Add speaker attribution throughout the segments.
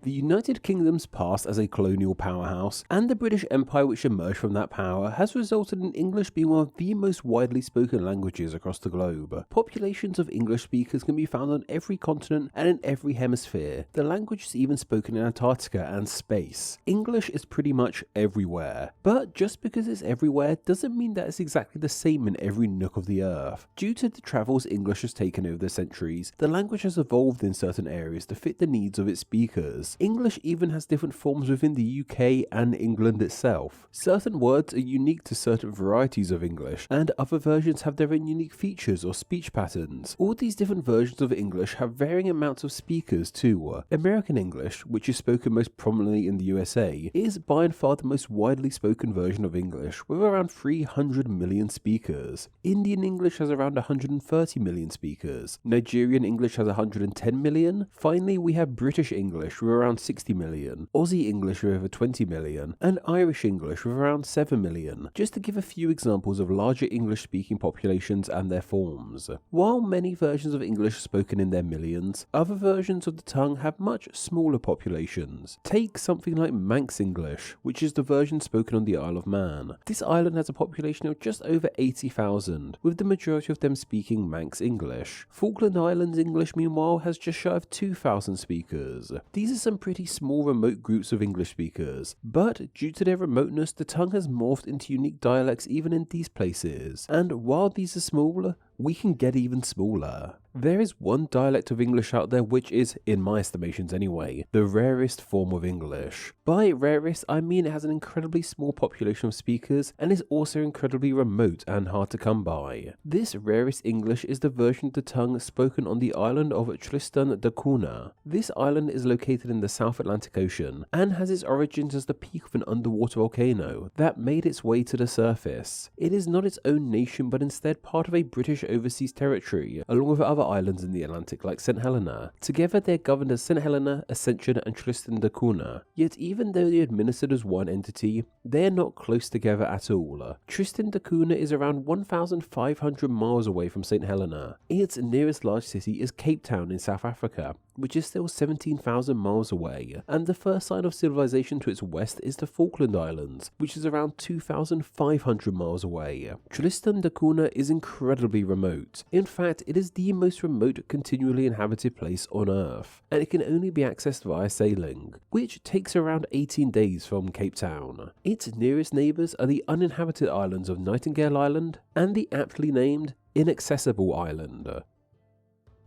Speaker 1: The United Kingdom's past as a colonial powerhouse and the British Empire which emerged from that power has resulted in English being one of the most widely spoken languages across the globe. Populations of English speakers can be found on every continent and in every hemisphere. The language is even spoken in Antarctica and space. English is pretty much everywhere. But just because it's everywhere doesn't mean that it's exactly the same in every nook of the earth. Due to the travels English has taken over the centuries, the language has evolved in certain areas to fit the needs of its speakers. English even has different forms within the UK and England itself. Certain words are unique to certain varieties of English, and other versions have their own unique features or speech patterns. All these different versions of English have varying amounts of speakers too. American English, which is spoken most prominently in the USA, is by and far the most widely spoken version of English, with around 300 million speakers. Indian English has around 130 million speakers. Nigerian English has 110 million. Finally, we have British English with around 60 million, Aussie English with over 20 million, and Irish English with around 7 million, just to give a few examples of larger English-speaking populations and their forms. While many versions of English are spoken in their millions, other versions of the tongue have much smaller populations. Take something like Manx English, which is the version spoken on the Isle of Man. This island has a population of just over 80,000, with the majority of them speaking Manx English. Falkland Islands English, meanwhile, has just shy of 2,000 speakers. These are some pretty small remote groups of English speakers, but due to their remoteness, the tongue has morphed into unique dialects even in these places. And while these are smaller, we can get even smaller. There is one dialect of English out there which is, in my estimations anyway, the rarest form of English. By rarest, I mean it has an incredibly small population of speakers and is also incredibly remote and hard to come by. This rarest English is the version of the tongue spoken on the island of Tristan da Cunha. This island is located in the South Atlantic Ocean and has its origins as the peak of an underwater volcano that made its way to the surface. It is not its own nation but instead part of a British overseas territory, along with other islands in the Atlantic like St. Helena. Together they are governed as St. Helena, Ascension and Tristan da Cunha. Yet even though they are administered as one entity, they are not close together at all. Tristan da Cunha is around 1,500 miles away from St. Helena. Its nearest large city is Cape Town in South Africa, which is still 17,000 miles away, and the first sign of civilization to its west is the Falkland Islands, which is around 2,500 miles away. Tristan da Cunha is incredibly remote. In fact, it is the most remote continually inhabited place on Earth, and it can only be accessed via sailing, which takes around 18 days from Cape Town. Its nearest neighbours are the uninhabited islands of Nightingale Island and the aptly named Inaccessible Island.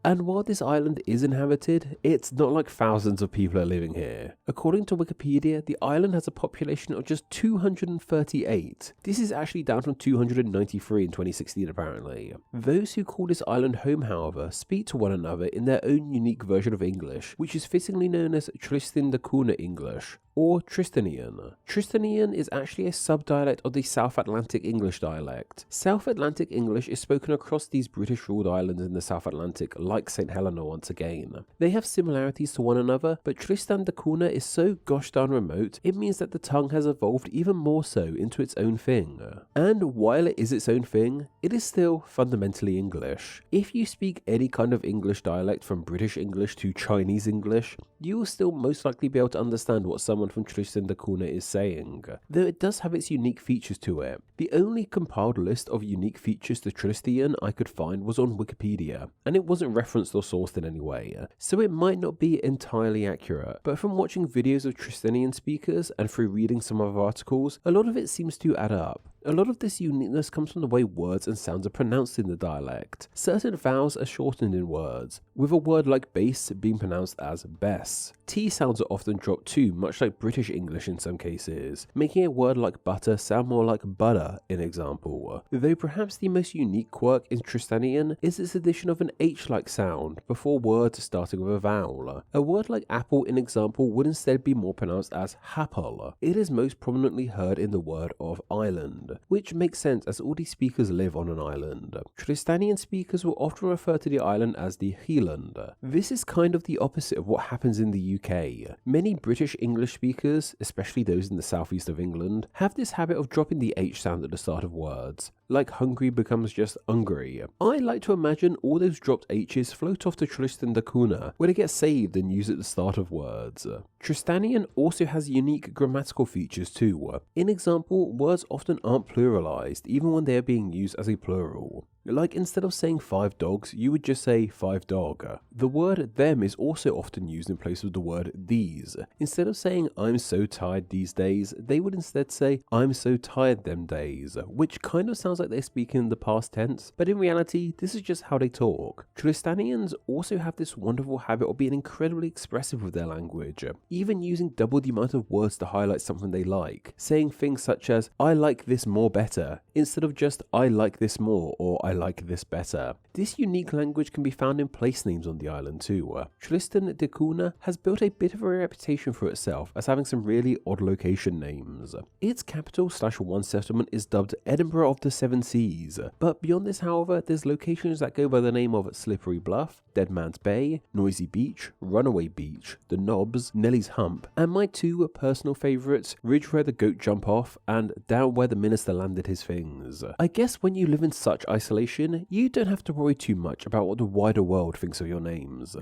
Speaker 1: And while this island is inhabited, it's not like thousands of people are living here. According to Wikipedia, the island has a population of just 238. This is actually down from 293 in 2016 apparently. Those who call this island home, however, speak to one another in their own unique version of English, which is fittingly known as Tristan da Cunha English, or Tristanian. Tristanian is actually a subdialect of the South Atlantic English dialect. South Atlantic English is spoken across these British-ruled islands in the South Atlantic, like St. Helena once again. They have similarities to one another, but Tristan da Cunha is so gosh darn remote, it means that the tongue has evolved even more so into its own thing. And while it is its own thing, it is still fundamentally English. If you speak any kind of English dialect from British English to Chinese English, you will still most likely be able to understand what someone from Tristan da Cunha is saying, though it does have its unique features to it. The only compiled list of unique features to Tristian I could find was on Wikipedia, and it wasn't referenced or sourced in any way, so it might not be entirely accurate, but from watching videos of Tristanian speakers and through reading some other articles, a lot of it seems to add up. A lot of this uniqueness comes from the way words and sounds are pronounced in the dialect. Certain vowels are shortened in words, with a word like bass being pronounced as bess. T sounds are often dropped too, much like British English in some cases, making a word like butter sound more like butter in example. Though perhaps the most unique quirk in Tristanian is its addition of an H-like sound before words starting with a vowel. A word like apple in example would instead be more pronounced as happle. It is most prominently heard in the word of island. which makes sense as all these speakers live on an island. Tristanian speakers will often refer to the island as the Heeland. This is kind of the opposite of what happens in the UK. Many British English speakers, especially those in the southeast of England, have this habit of dropping the H sound at the start of words, like hungry becomes just hungry. I like to imagine all those dropped H's float off to Tristan da Cunha, where they get saved and used at the start of words. Tristanian also has unique grammatical features too. In example, words often aren't pluralized, even when they are being used as a plural. Like instead of saying 5 dogs, you would just say 5 dog. The word them is also often used in place of the word these. Instead of saying I'm so tired these days, they would instead say I'm so tired them days, which kind of sounds like they're speaking in the past tense, but in reality, this is just how they talk. Tristanians also have this wonderful habit of being incredibly expressive with their language, even using double the amount of words to highlight something they like, saying things such as I like this more better, instead of just I like this more or I like this better. This unique language can be found in place names on the island too. Tristan da Cunha has built a bit of a reputation for itself as having some really odd location names. Its capital / one settlement is dubbed Edinburgh of the Seven Seas, but beyond this however, there's locations that go by the name of Slippery Bluff, Dead Man's Bay, Noisy Beach, Runaway Beach, The Knobs, Nelly's Hump, and my 2 personal favourites, Ridge where the goat jump off and Down where the minister landed his things. I guess when you live in such isolation, you don't have to worry too much about what the wider world thinks of your names.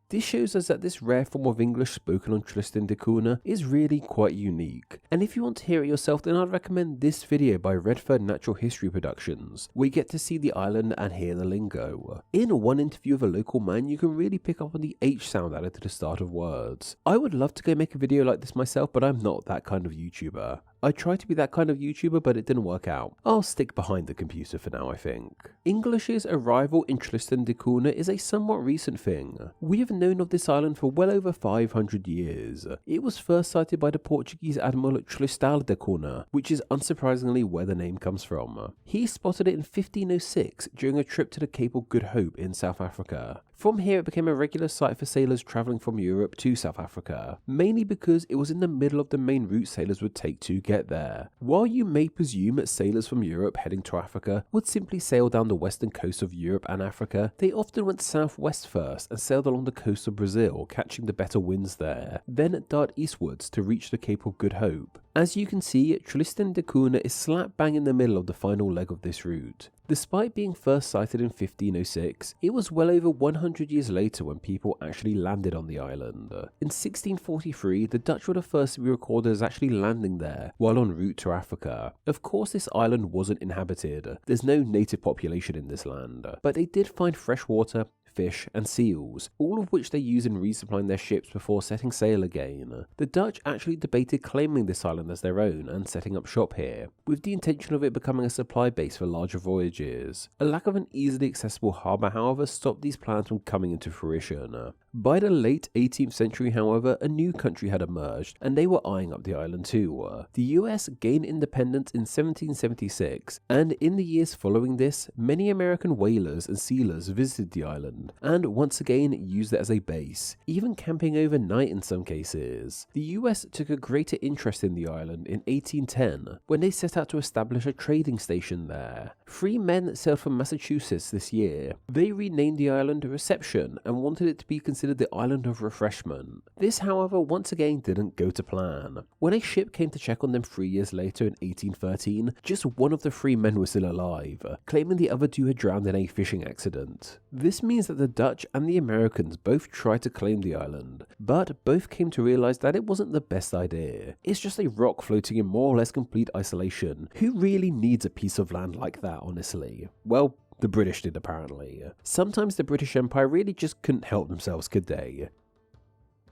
Speaker 1: This shows us that this rare form of English spoken on Tristan da Cunha is really quite unique, and if you want to hear it yourself then I'd recommend this video by Redford Natural History Productions, where you get to see the island and hear the lingo. In one interview with a local man you can really pick up on the H sound added to the start of words. I would love to go make a video like this myself, but I'm not that kind of YouTuber. I tried to be that kind of YouTuber, but it didn't work out. I'll stick behind the computer for now, I think. English's arrival in Tristan da Cunha is a somewhat recent thing. We have known of this island for well over 500 years. It was first sighted by the Portuguese Admiral Tristan da Cunha, which is unsurprisingly where the name comes from. He spotted it in 1506 during a trip to the Cape of Good Hope in South Africa. From here it became a regular sight for sailors travelling from Europe to South Africa, mainly because it was in the middle of the main route sailors would take to get there. While you may presume that sailors from Europe heading to Africa would simply sail down the western coast of Europe and Africa, they often went southwest first and sailed along the coast of Brazil, catching the better winds there, then dart eastwards to reach the Cape of Good Hope. As you can see, Tristan da Cunha is slap bang in the middle of the final leg of this route. Despite being first sighted in 1506, it was well over 100 years later when people actually landed on the island. In 1643, the Dutch were the first to be recorded as actually landing there while en route to Africa. Of course, this island wasn't inhabited. There's no native population in this land, but they did find fresh water, fish and seals, all of which they use in resupplying their ships before setting sail again. The Dutch actually debated claiming this island as their own and setting up shop here, with the intention of it becoming a supply base for larger voyages. A lack of an easily accessible harbour however stopped these plans from coming into fruition. By the late 18th century however, a new country had emerged and they were eyeing up the island too. The US gained independence in 1776, and in the years following this, many American whalers and sealers visited the island and once again used it as a base, even camping overnight in some cases. The US took a greater interest in the island in 1810 when they set out to establish a trading station there. 3 men sailed from Massachusetts this year. They renamed the island Reception and wanted it to be considered the island of refreshment. This however once again didn't go to plan. When a ship came to check on them 3 years later in 1813, just one of the 3 men was still alive, claiming the other 2 had drowned in a fishing accident. This means that the Dutch and the Americans both tried to claim the island, but both came to realise that it wasn't the best idea. It's just a rock floating in more or less complete isolation. Who really needs a piece of land like that, honestly? Well, the British did apparently. Sometimes the British Empire really just couldn't help themselves, could they?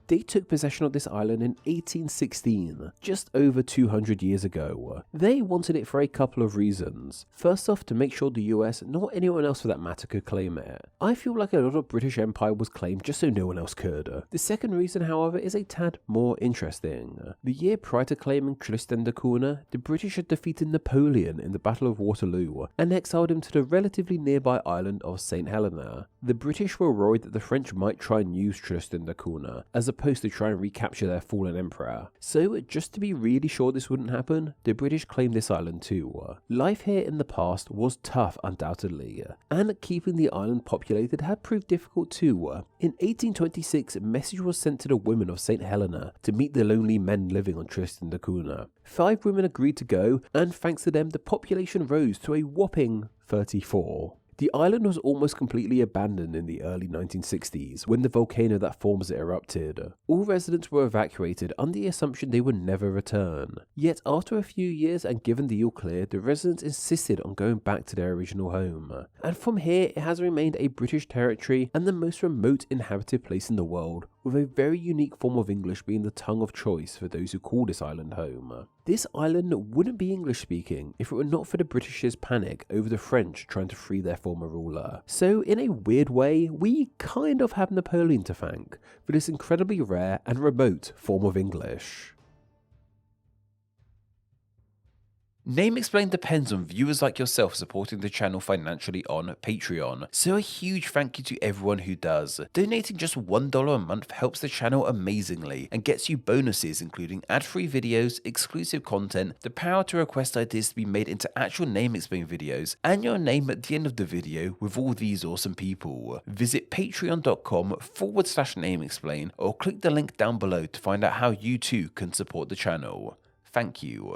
Speaker 1: They took possession of this island in 1816, just over 200 years ago. They wanted it for a couple of reasons. First off, to make sure the US, nor anyone else for that matter, could claim it. I feel like a lot of British Empire was claimed just so no one else could. The second reason, however, is a tad more interesting. The year prior to claiming Tristan da Cunha, the British had defeated Napoleon in the Battle of Waterloo and exiled him to the relatively nearby island of St. Helena. The British were worried that the French might try and use Tristan da Cunha, as opposed to try and recapture their fallen emperor. So, just to be really sure this wouldn't happen, the British claimed this island too. Life here in the past was tough, undoubtedly, and keeping the island populated had proved difficult too. In 1826, a message was sent to the women of St. Helena to meet the lonely men living on Tristan da Cunha. 5 women agreed to go, and thanks to them, the population rose to a whopping 34. The island was almost completely abandoned in the early 1960s when the volcano that forms it erupted. All residents were evacuated under the assumption they would never return. Yet after a few years and given the all clear, the residents insisted on going back to their original home. And from here it has remained a British territory and the most remote inhabited place in the world, with a very unique form of English being the tongue of choice for those who call this island home. This island wouldn't be English speaking if it were not for the British's panic over the French trying to free their former ruler. So in a weird way, we kind of have Napoleon to thank for this incredibly rare and remote form of English. Name Explained depends on viewers like yourself supporting the channel financially on Patreon, so a huge thank you to everyone who does. Donating just $1 a month helps the channel amazingly and gets you bonuses including ad-free videos, exclusive content, the power to request ideas to be made into actual Name Explained videos, and your name at the end of the video with all these awesome people. Visit patreon.com/NameExplain or click the link down below to find out how you too can support the channel. Thank you.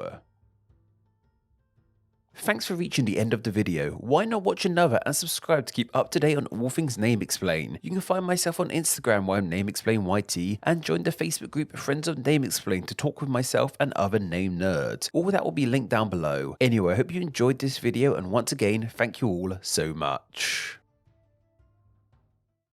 Speaker 1: Thanks for reaching the end of the video. Why not watch another and subscribe to keep up to date on all things Name Explain. You can find myself on Instagram where I'm NameExplainYT and join the Facebook group Friends of Name Explain to talk with myself and other name nerds. All that will be linked down below. Anyway, I hope you enjoyed this video and once again, thank you all so much.